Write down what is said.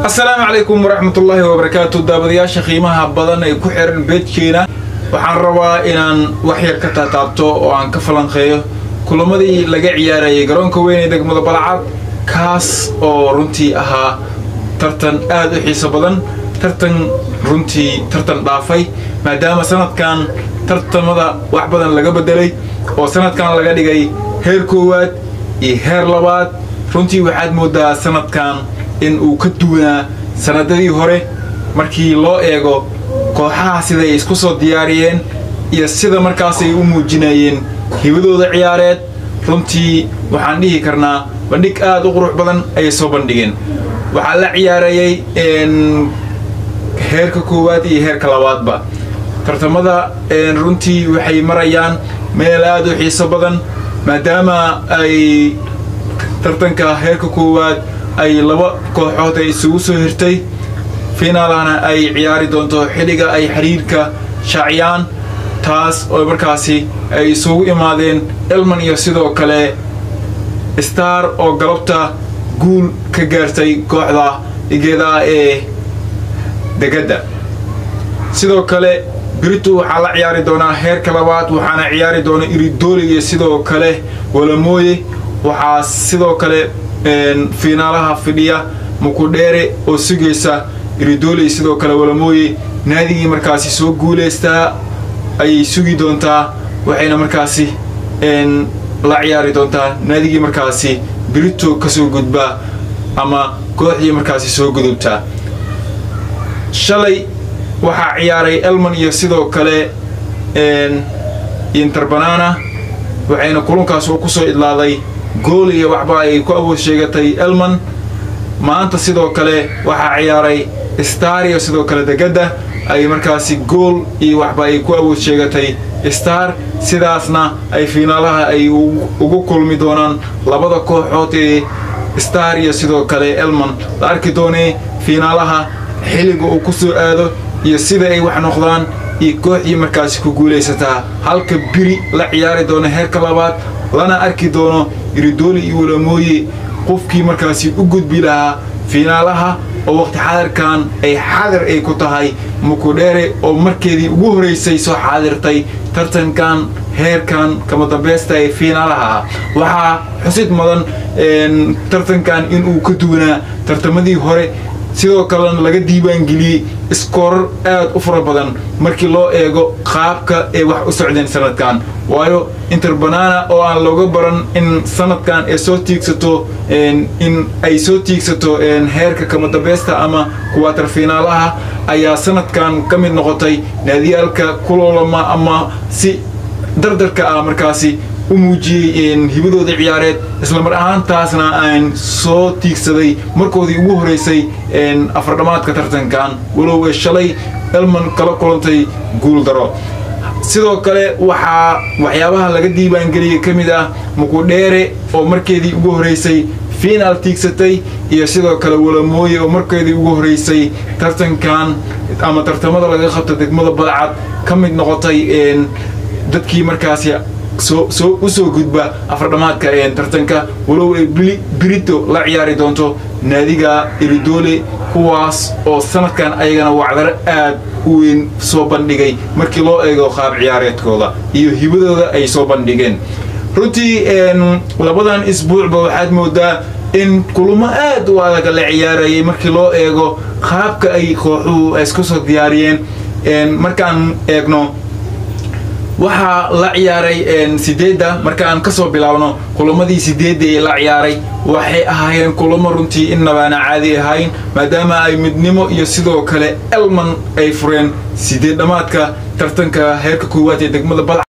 السلام عليكم ورحمة الله وبركاته. دابدياشا قيمها بدن ay ku xiran beedkeena waxaan rabaa inaan wax yar ka taabto oo aan ka falanqeeyo kulamadii laga ciyaaray garoonka weyn ee degmada Balcad kaas oo runtii ahaa tartan aad u xiiso badan tartan dhaafay maadaama sanadkan tartamada wax badan laga bedelay oo sanadkan laga dhigay heer koowaad iyo heer labaad runtii waxaad moodaa sanadkan in uu ka duwanaa sanadadii hore markii loo eego kooxaha sida ay isku soo diyaariyeen iyo sida markaas ay u muujinayeen hibadooda ciyaareed runtii waxaan dhihi karnaa bandhig aad u qurux badan ay soo bandhigeen waxaa la ciyaarayay heerka koowaad iyo heerka labaadba tartamada runtii waxay marayaan meel aad u xiiso badan maadaama ay tartanka heerka koowaad ay laba kooxood ay isugu soo hirtay finaalana ay ciyaari doonto xiliga ay xiriirka shaaciyaan taas oo markaasi ay isugu imaadeen Elman iyo sidoo kale Star oo galabta guul ka gaartay kooxda igeeda ee degada sidoo kale Brito waxa la ciyaari doona heerka labaad waxaana ciyaari doona Iridoli iyo sidoo kale Walamoye waxa sidoo kale finaalaha fidhiya Mukudere oo sugaysa Iridoli sidoo kale Walamoye naadigii markaasi soo guuleystaa ay sugi doontaa waxayna markaasi la ciyaari doontaa naadigii markaasi Brito ka soo gudba ama kooxdii markaasi soo gudubta shalay waxa ciyaaray Elman iyo sidoo kale Inter Banana waxayna kulankaas ku soo idlaaday gool iyo waxba ay ku awood sheegatay Elman maanta sidoo kale waxa ciyaaray Star iyo sidoo kale degada ay markaasi gool iyo waxba ay ku awood sheegatay Star sidaasna ay finaalaha ay ugu kulmi doonaan labada kooxood ee Star iyo sidoo kale Elman la arki doonay finaalaha xiliga uu ku soo aado iyo sida ay wax noqdaan iyo kooxii markaasi ku guuleysataa halka biri la ciyaari doono heerka labaad lana arki doono Iridoli iyo Walamoye qofkii markaasi u gudbi lahaa finaalaha oo waqti xadarkan ay xadar ay ku tahay Mukudere oo markeedii ugu horeysay soo xadirtay tartankan heerkan kama dambaysta ee finaalaha waxa xusid mudan tartankan in uu ka duwanaa tartamadii hore sidoo kale laga diiwaan geliyay score aad u fara badan markii loo eego qaabka ay wax u socdeen sanadkan waayo Inter Banana oo aan looga baran in sanadkan ay soo tiigsato in ay soo tiigsato heerka kama dambaysta ama quarter finaalaha ayaa sanadkan ka mid noqotay naadiyalka kulolama ama si dardarka markaasi u muujiyay hibadooda ciyaareed isla mar ahaantaasna aan soo tiigsaday markoodii ugu horeysay afar dhamaadka tartankan walow shalay Elman kala kulantay guul daro sidoo kale waxyaabaha laga diiwaan geliyay kamid ah Mukudere oo markeedii ugu horeysay final tiigsatay iyo sidoo kale Walamoye oo markeedii ugu horeysay tartankan ama tartamada laga qabto degmada Balcad kamid noqotay dadkii markaasi soo gudba afar dhamaadka tartanka walow ay Brito la ciyaari doonto naadiga Iridoli kuwaas oo sanadkan ayagana wacdar aad u weyn soo bandhigay markii loo eego qaab ciyaareedkooda iyo hibadooda ay soo bandhigeen runtii labadan isbuucba waxaad moodaa in kulamo aad u adag la ciyaarayay markii loo eego qaabka ay kooxuhu isku soo diyaariyeen markaan eegno waxa la ciyaaray sideeda marka aan ka soo bilaawno kulamadii sideeda ee la ciyaaray waxay ahaayeen kulamo runtii innabaana caadi ahayn maadaama ay midnimo iyo sidoo kale Elman ay fureen sideed dhamaadka tartanka heerka koowaad ee degmada Balcad